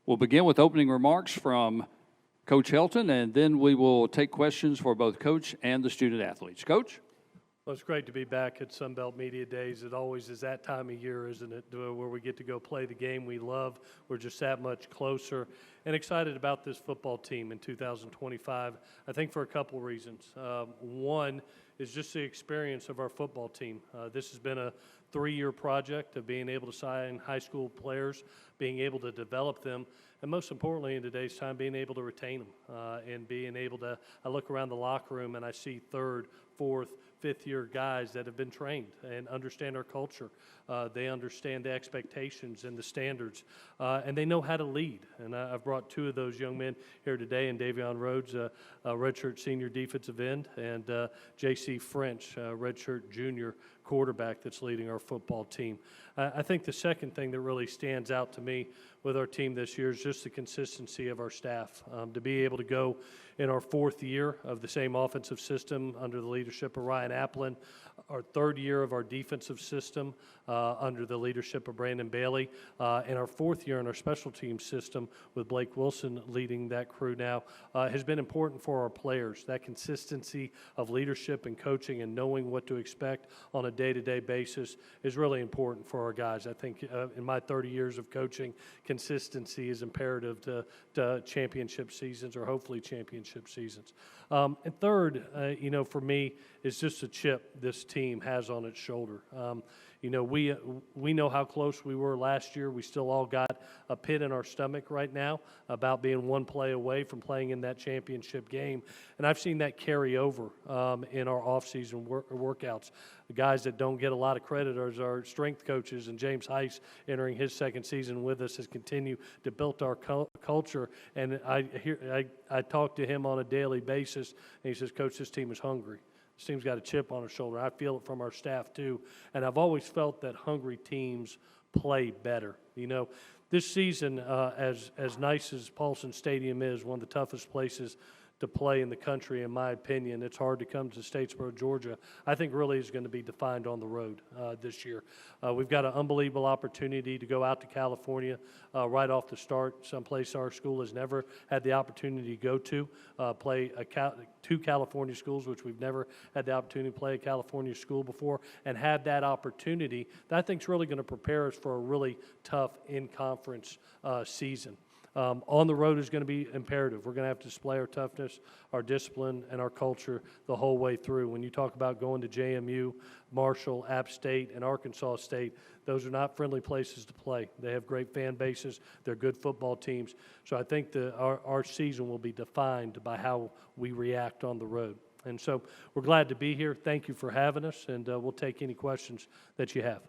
We'll begin with opening remarks from Coach Helton, and then we will take questions for both Coach and the student athletes. Coach? Well, it's great to be back at Sunbelt Media Days. It always is that time of year, isn't it, where we get to go play the game we love. We're just that much closer and excited about this football team in 2025, I think for a couple of reasons. One is just the experience of our football team. This has been a 3-year project of being able to sign high school players, being able to develop them, and most importantly in today's time, being able to retain them and being able to, I look around the locker room and I see 3rd, 4th, 5th-year guys that have been trained and understand our culture. They understand the expectations and the standards, and they know how to lead. And I've brought 2 of those young men here today, and Davion Rhodes, a redshirt senior defensive end, and J.C. French, redshirt junior quarterback that's leading our football team. I think the second thing that really stands out to me with our team this year is just the consistency of our staff. To be able to go in our 4th year of the same offensive system under the leadership of Ryan Applin, our 3rd year of our defensive system under the leadership of Brandon Bailey, and our 4th year in our special teams system with Blake Wilson leading that crew now has been important for our players. That consistency of leadership and coaching and knowing what to expect on a day-to-day basis is really important for our guys. I think in my 30 years of coaching, consistency is imperative to championship seasons or hopefully championship seasons. And third, for me, is just a chip this team has on its shoulder. We know how close we were last year. We still all got a pit in our stomach right now about being 1 play away from playing in that championship game. And I've seen that carry over in our offseason workouts. The guys that don't get a lot of credit are our strength coaches, and James Heiss, entering his 2nd season with us, has continued to build our culture. And I talk to him on a daily basis, and he says, "Coach, this team is hungry. This team's got a chip on its shoulder." I feel it from our staff too, and I've always felt that hungry teams play better. This season, as nice as Paulson Stadium is, one of the toughest places to play in the country, in my opinion. It's hard to come to Statesboro, Georgia. I think really is going to be defined on the road this year. We've got an unbelievable opportunity to go out to California right off the start, someplace our school has never had the opportunity to go to, play 2 California schools, which we've never had the opportunity to play a California school before, and have that opportunity that I think is really going to prepare us for a really tough in-conference season. On the road is going to be imperative. We're going to have to display our toughness, our discipline, and our culture the whole way through. When you talk about going to JMU, Marshall, App State, and Arkansas State, those are not friendly places to play. They have great fan bases. They're good football teams. So I think our season will be defined by how we react on the road. And so we're glad to be here. Thank you for having us, and we'll take any questions that you have.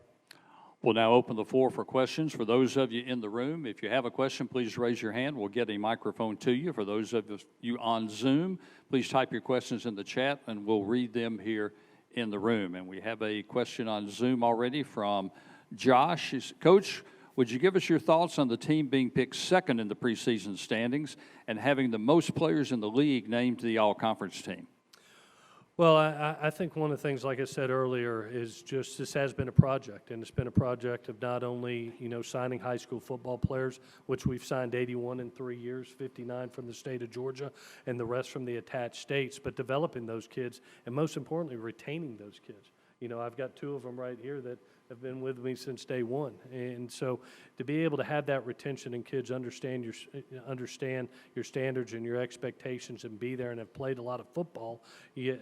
We'll now open the floor for questions. For those of you in the room, if you have a question, please raise your hand. We'll get a microphone to you. For those of you on Zoom, please type your questions in the chat, and we'll read them here in the room. And we have a question on Zoom already from Josh. Coach, would you give us your thoughts on the team being picked 2nd in the preseason standings and having the most players in the league named to the all-conference team? Well, I think one of the things, like I said earlier, is just this has been a project, and it's been a project of not only, signing high school football players, which we've signed 81 in 3 years, 59 from the state of Georgia, and the rest from the attached states, but developing those kids, and most importantly, retaining those kids. I've got 2 of them right here that have been with me since day one. And so to be able to have that retention and kids understand your standards and your expectations and be there and have played a lot of football,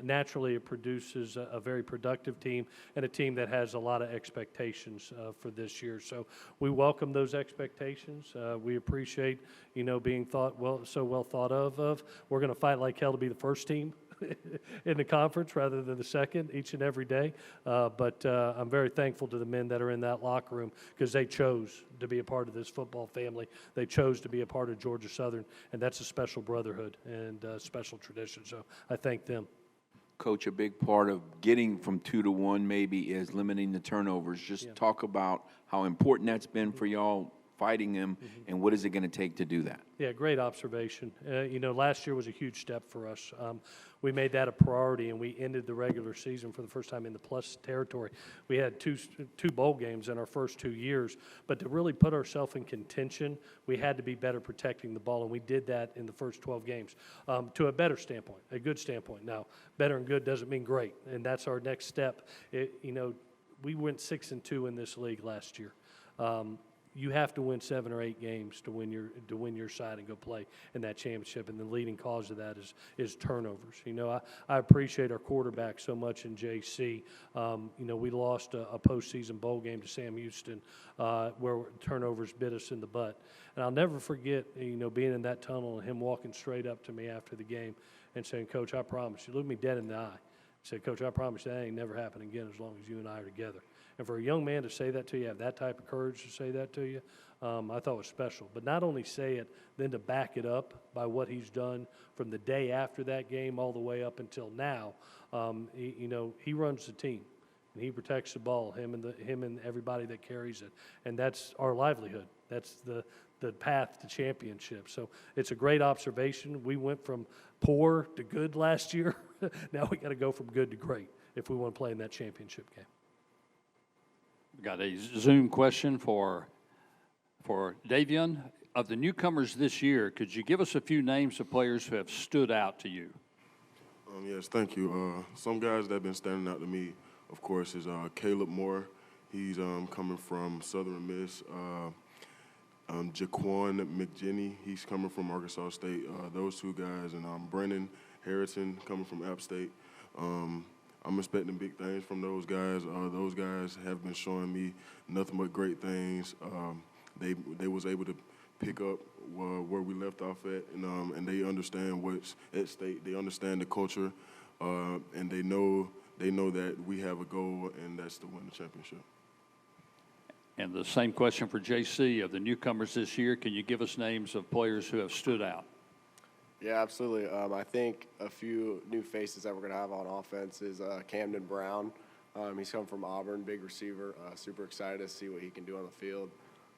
naturally it produces a very productive team and a team that has a lot of expectations for this year. So we welcome those expectations. We appreciate, being so well thought of. We're going to fight like hell to be the first team in the conference rather than the second each and every day. But I'm very thankful to the men that are in that locker room because they chose to be a part of this football family. They chose to be a part of Georgia Southern, and that's a special brotherhood and special tradition. So I thank them. Coach, a big part of getting from 2 to 1 maybe is limiting the turnovers. Just talk about how important that's been for y'all fighting them, and what is it going to take to do that? Yeah, great observation. Last year was a huge step for us. We made that a priority, and we ended the regular season for the first time in the plus territory. We had two bowl games in our first 2 years, but to really put ourselves in contention, we had to be better protecting the ball, and we did that in the first 12 games to a better standpoint, a good standpoint. Now, better and good doesn't mean great, and that's our next step. We went 6-2 in this league last year. You have to win 7 or 8 games to win your side and go play in that championship. And the leading cause of that is turnovers. I appreciate our quarterback so much in JC. We lost a postseason bowl game to Sam Houston where turnovers bit us in the butt. And I'll never forget, being in that tunnel and him walking straight up to me after the game and saying, "Coach, I promise you." Looked me dead in the eye. He said, "Coach, I promise you that ain't never happen again as long as you and I are together." And for a young man to say that to you, have that type of courage to say that to you, I thought was special. But not only say it, then to back it up by what he's done from the day after that game all the way up until now. He runs the team, and he protects the ball, him and everybody that carries it. And that's our livelihood. That's the path to championship. So it's a great observation. We went from poor to good last year. Now we got to go from good to great if we want to play in that championship game. We've got a Zoom question for Davion. Of the newcomers this year, could you give us a few names of players who have stood out to you? Yes, thank you. Some guys that have been standing out to me, of course, is Caleb Moore. He's coming from Southern Miss. Jaquan McJinney, he's coming from Arkansas State. Those two guys, and Brennan Harrison coming from App State. I'm expecting big things from those guys. Those guys have been showing me nothing but great things. They was able to pick up where we left off at, and they understand what's at stake. They understand the culture, and they know that we have a goal, and that's to win the championship. And the same question for JC. Of the newcomers this year, can you give us names of players who have stood out? Yeah, absolutely. I think a few new faces that we're going to have on offense is Camden Brown. He's come from Auburn, big receiver. Super excited to see what he can do on the field.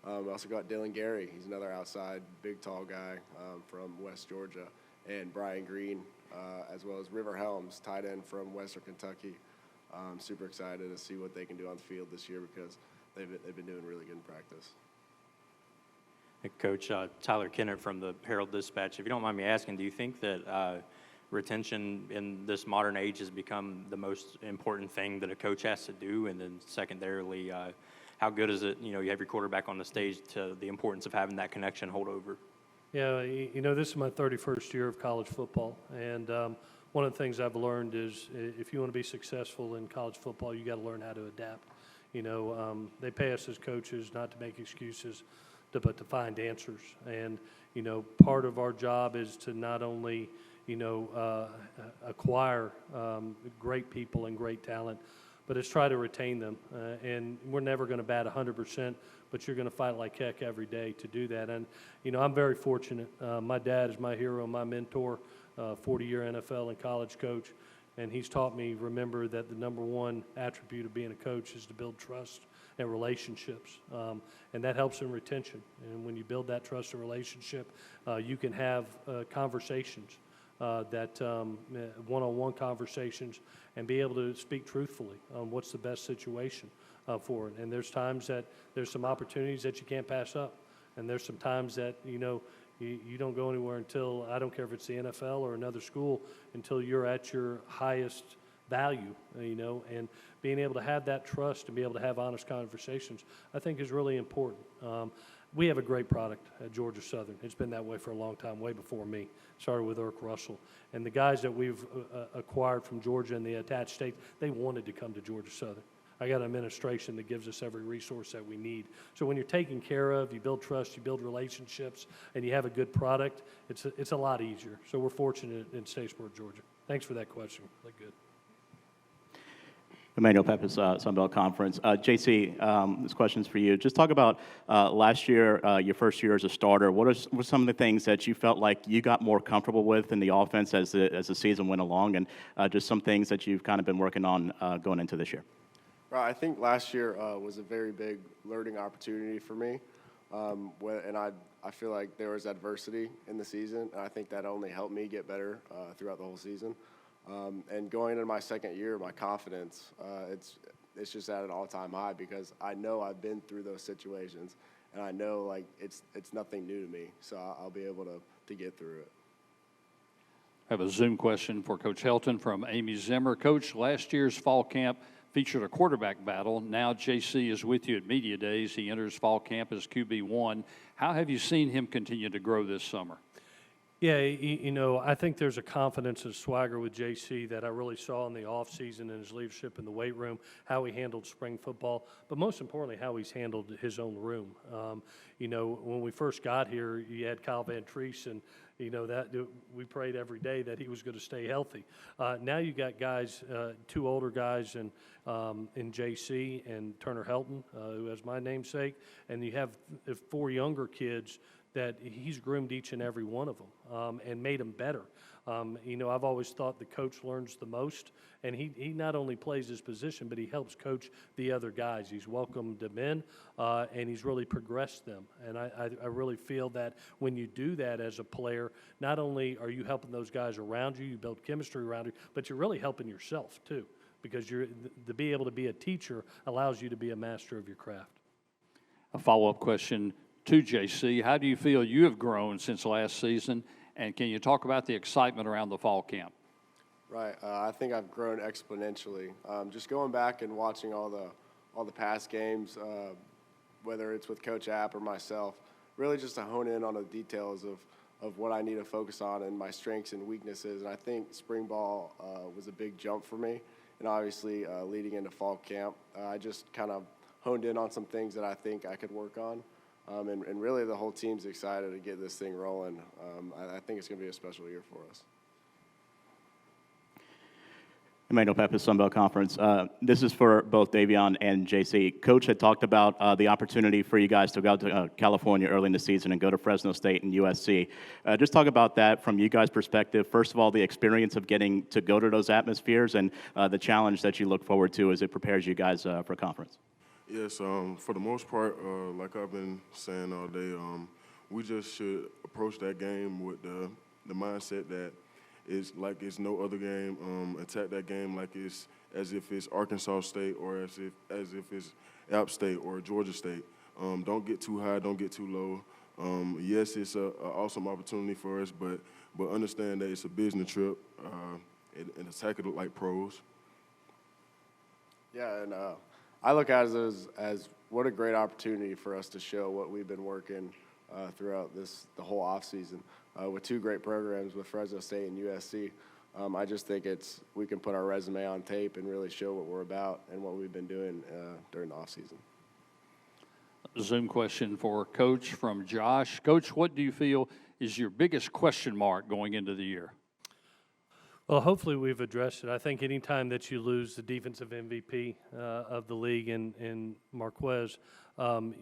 We also got Dylan Gary. He's another outside, big, tall guy from West Georgia. And Brian Green, as well as River Helms, tight end from Western Kentucky. Super excited to see what they can do on the field this year because they've been doing really good in practice. Coach, Tyler Kennett from the Herald-Dispatch. If you don't mind me asking, do you think that retention in this modern age has become the most important thing that a coach has to do? And then secondarily, how good is it, you have your quarterback on the stage, to the importance of having that connection hold over? Yeah, this is my 31st year of college football. And one of the things I've learned is if you want to be successful in college football, you got to learn how to adapt. They pay us as coaches not to make excuses, but to find answers. And, part of our job is to not only, acquire great people and great talent, but it's try to retain them. And we're never going to bat 100%, but you're going to fight like heck every day to do that. And, I'm very fortunate. My dad is my hero, my mentor, 40-year NFL and college coach. And he's taught me, remember, that the number one attribute of being a coach is to build trust and relationships, and that helps in retention. And when you build that trust and relationship, you can have conversations, one-on-one conversations, and be able to speak truthfully on what's the best situation for it. And there's times that there's some opportunities that you can't pass up, and there's some times that you don't go anywhere until, I don't care if it's the NFL or another school, until you're at your highest value, and being able to have that trust and be able to have honest conversations, I think is really important. We have a great product at Georgia Southern. It's been that way for a long time, way before me. Started with Irk Russell. And the guys that we've acquired from Georgia and the attached states, they wanted to come to Georgia Southern. I got an administration that gives us every resource that we need. So when you're taken care of, you build trust, you build relationships, and you have a good product, it's a lot easier. So we're fortunate in Statesboro, Georgia. Thanks for that question. Really good. Emmanuel Peppers, Sunbelt Conference. JC, this question's for you. Just talk about last year, your first year as a starter. What were some of the things that you felt like you got more comfortable with in the offense as the season went along, and just some things that you've kind of been working on going into this year? I think last year was a very big learning opportunity for me. And I feel like there was adversity in the season, and I think that only helped me get better throughout the whole season. And going into my second year, my confidence, it's just at an all-time high because I know I've been through those situations, and I know like it's nothing new to me. So I'll be able to get through it. I have a Zoom question for Coach Helton from Amy Zimmer. Coach, last year's fall camp featured a quarterback battle. Now JC is with you at Media Days. He enters fall camp as QB1. How have you seen him continue to grow this summer? Yeah, I think there's a confidence and swagger with JC that I really saw in the offseason and his leadership in the weight room, how he handled spring football, but most importantly, how he's handled his own room. When we first got here, you had Kyle Van Treese, and that we prayed every day that he was going to stay healthy. Now you got guys, two older guys in JC and Turner Helton, who has my namesake, and you have 4 younger kids that he's groomed each and every one of them and made them better. I've always thought the coach learns the most, and he not only plays his position, but he helps coach the other guys. He's welcomed them in, and he's really progressed them. And I really feel that when you do that as a player, not only are you helping those guys around you, you build chemistry around you, but you're really helping yourself too, because to be able to be a teacher allows you to be a master of your craft. A follow-up question to JC. How do you feel you have grown since last season, and can you talk about the excitement around the fall camp? Right. I think I've grown exponentially. Just going back and watching all the past games, whether it's with Coach App or myself, really just to hone in on the details of what I need to focus on and my strengths and weaknesses. And I think spring ball was a big jump for me. And obviously leading into fall camp, I just kind of honed in on some things that I think I could work on. And really the whole team's excited to get this thing rolling. I think it's going to be a special year for us. Emmanuel Peppers, Sun Belt Conference. This is for both Davion and JC. Coach had talked about the opportunity for you guys to go out to California early in the season and go to Fresno State and USC. Just talk about that from you guys' perspective. First of all, the experience of getting to go to those atmospheres and the challenge that you look forward to as it prepares you guys for conference. Yes, for the most part, like I've been saying all day, we just should approach that game with the mindset that it's like it's no other game. Attack that game like it's as if it's Arkansas State or as if it's App State or Georgia State. Don't get too high, don't get too low. Yes, it's an awesome opportunity for us, but understand that it's a business trip and attack it like pros. Yeah, and I look at it as what a great opportunity for us to show what we've been working throughout the whole offseason with 2 great programs with Fresno State and USC. I just think we can put our resume on tape and really show what we're about and what we've been doing during the offseason. Zoom question for Coach from Josh. Coach, what do you feel is your biggest question mark going into the year? Well, hopefully we've addressed it. I think any time that you lose the defensive MVP of the league in Marquez,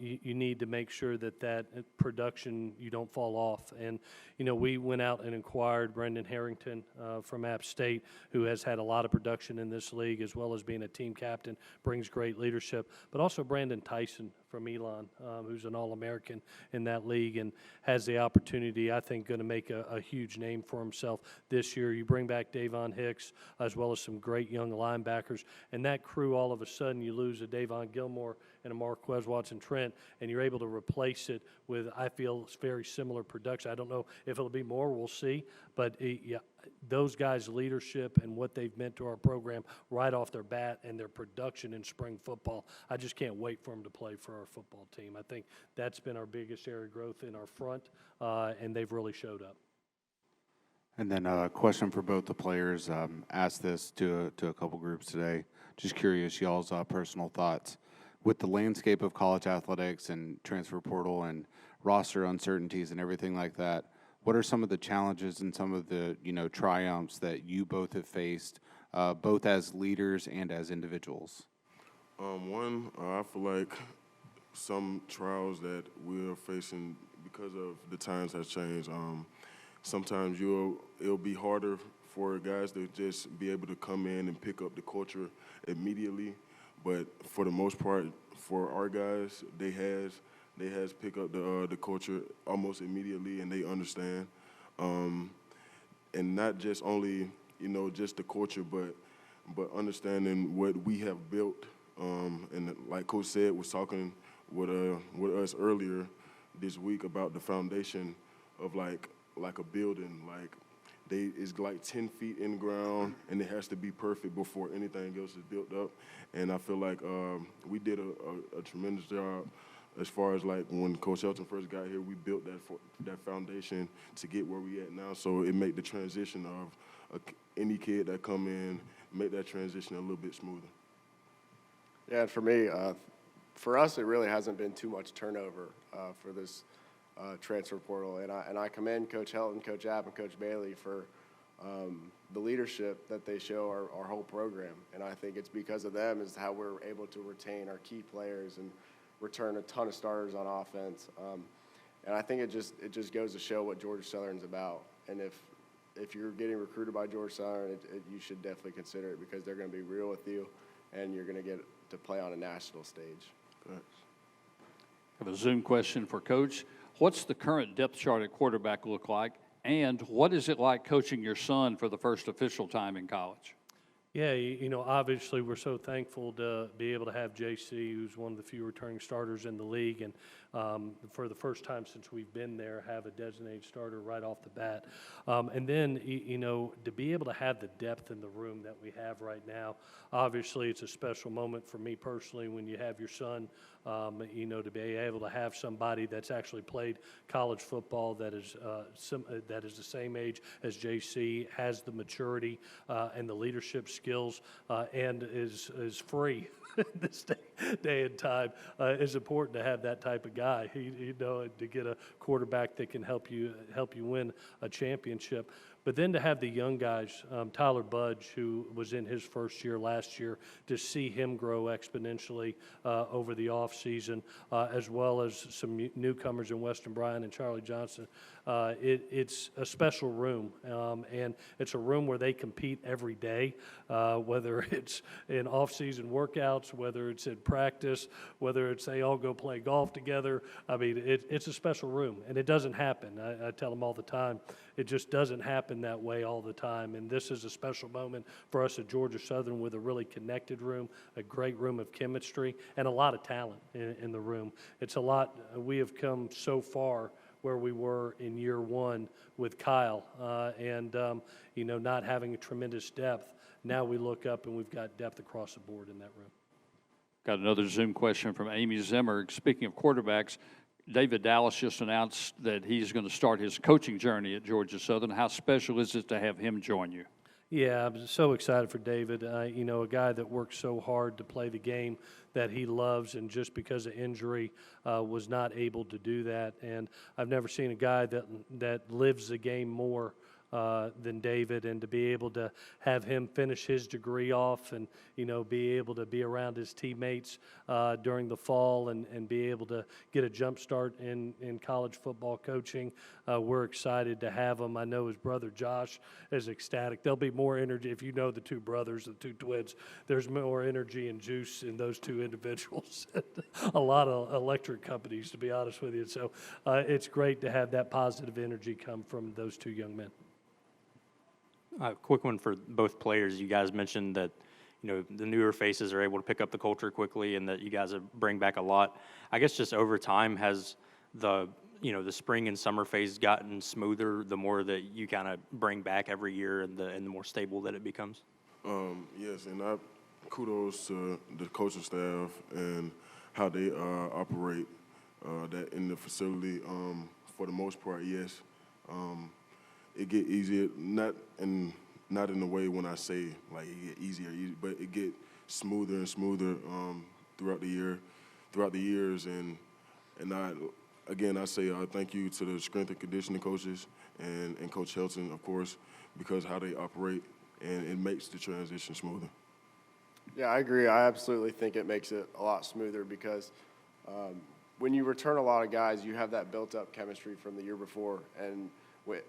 you need to make sure that production, you don't fall off. And, we went out and acquired Brendan Harrington from App State, who has had a lot of production in this league, as well as being a team captain, brings great leadership. But also Brandon Tyson from Elon, who's an All-American in that league and has the opportunity, I think, going to make a huge name for himself this year. You bring back Davon Hicks, as well as some great young linebackers, and that crew, all of a sudden, you lose a Davon Gilmore and a Marquez Watson-Trent, and you're able to replace it with, I feel, very similar production. I don't know if it'll be more, we'll see, but those guys' leadership and what they've meant to our program right off their bat and their production in spring football, I just can't wait for them to play for our football team. I think that's been our biggest area of growth in our front, and they've really showed up. And then a question for both the players. Asked this to a couple groups today. Just curious, y'all's personal thoughts. With the landscape of college athletics and transfer portal and roster uncertainties and everything like that, what are some of the challenges and some of the triumphs that you both have faced, both as leaders and as individuals? One, I feel like some trials that we're facing because of the times has changed. Sometimes it'll be harder for guys to just be able to come in and pick up the culture immediately. But for the most part, for our guys, they has they has pick up the culture almost immediately, and they understand. And not just only, just the culture, but understanding what we have built. And like Coach said, was talking with us earlier this week about the foundation of like a building. Like it's like 10 feet in the ground, and it has to be perfect before anything else is built up. And I feel like we did a tremendous job. As far as like when Coach Helton first got here, we built that foundation to get where we at now. So it made the transition of any kid that come in, make that transition a little bit smoother. Yeah, and for me, for us, it really hasn't been too much turnover for this transfer portal. And I commend Coach Helton, Coach App, and Coach Bailey for the leadership that they show our whole program. And I think it's because of them is how we're able to retain our key players and return a ton of starters on offense. And I think it just goes to show what Georgia Southern's about. And if you're getting recruited by Georgia Southern, you should definitely consider it because they're going to be real with you, and you're going to get to play on a national stage. Thanks. I have a Zoom question for Coach. What's the current depth chart at quarterback look like, and what is it like coaching your son for the first official time in college? Yeah, obviously we're so thankful to be able to have JC, who's one of the few returning starters in the league, and for the first time since we've been there, have a designated starter right off the bat. And then, to be able to have the depth in the room that we have right now, obviously it's a special moment for me personally when you have your son, to be able to have somebody that's actually played college football that is the same age as JC, has the maturity and the leadership skills, and is free in this day and time. It's important to have that type of guy, to get a quarterback that can help you win a championship. But then to have the young guys, Tyler Budge, who was in his first year last year, to see him grow exponentially over the offseason, as well as some newcomers in Weston Bryan and Charlie Johnson. It's a special room, and it's a room where they compete every day, whether it's in off-season workouts, whether it's in practice, whether it's they all go play golf together. I mean, it's a special room, and it doesn't happen. I tell them all the time, it just doesn't happen that way all the time, and this is a special moment for us at Georgia Southern with a really connected room, a great room of chemistry, and a lot of talent in the room. It's a lot. We have come so far where we were in year one with Kyle, and not having a tremendous depth. Now we look up and we've got depth across the board in that room. Got another Zoom question from Amy Zimmer. Speaking of quarterbacks, David Dallas just announced that he's going to start his coaching journey at Georgia Southern. How special is it to have him join you? Yeah, I'm so excited for David. A guy that worked so hard to play the game that he loves, and just because of injury was not able to do that. And I've never seen a guy that lives the game more than David, and to be able to have him finish his degree off and, be able to be around his teammates during the fall and be able to get a jump start in college football coaching. We're excited to have him. I know his brother Josh is ecstatic. There'll be more energy. If you know the two brothers, the two twins, there's more energy and juice in those two individuals. A lot of electric companies, to be honest with you. So it's great to have that positive energy come from those two young men. Quick one for both players. You guys mentioned that, the newer faces are able to pick up the culture quickly and that you guys bring back a lot. I guess just over time, has the spring and summer phase gotten smoother the more that you kind of bring back every year and the more stable that it becomes? Yes, and kudos to the coaching staff and how they operate that in the facility. For the most part, yes. It get easier, not in the way when I say like it get easier, but it get smoother and smoother throughout the years, and I say thank you to the strength and conditioning coaches and Coach Helton, of course, because how they operate, and it makes the transition smoother. Yeah, I agree. I absolutely think it makes it a lot smoother because when you return a lot of guys, you have that built-up chemistry from the year before, and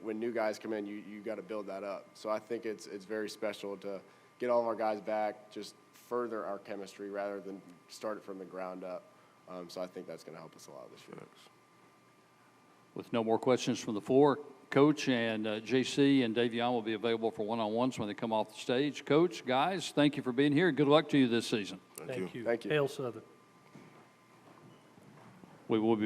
when new guys come in, you got to build that up. So I think it's very special to get all of our guys back, just further our chemistry rather than start it from the ground up. So I think that's going to help us a lot this year. With no more questions from the floor, Coach and JC and Davion will be available for one-on-ones when they come off the stage. Coach, guys, thank you for being here. Good luck to you this season. Thank you. Thank you. Hail Southern. We will be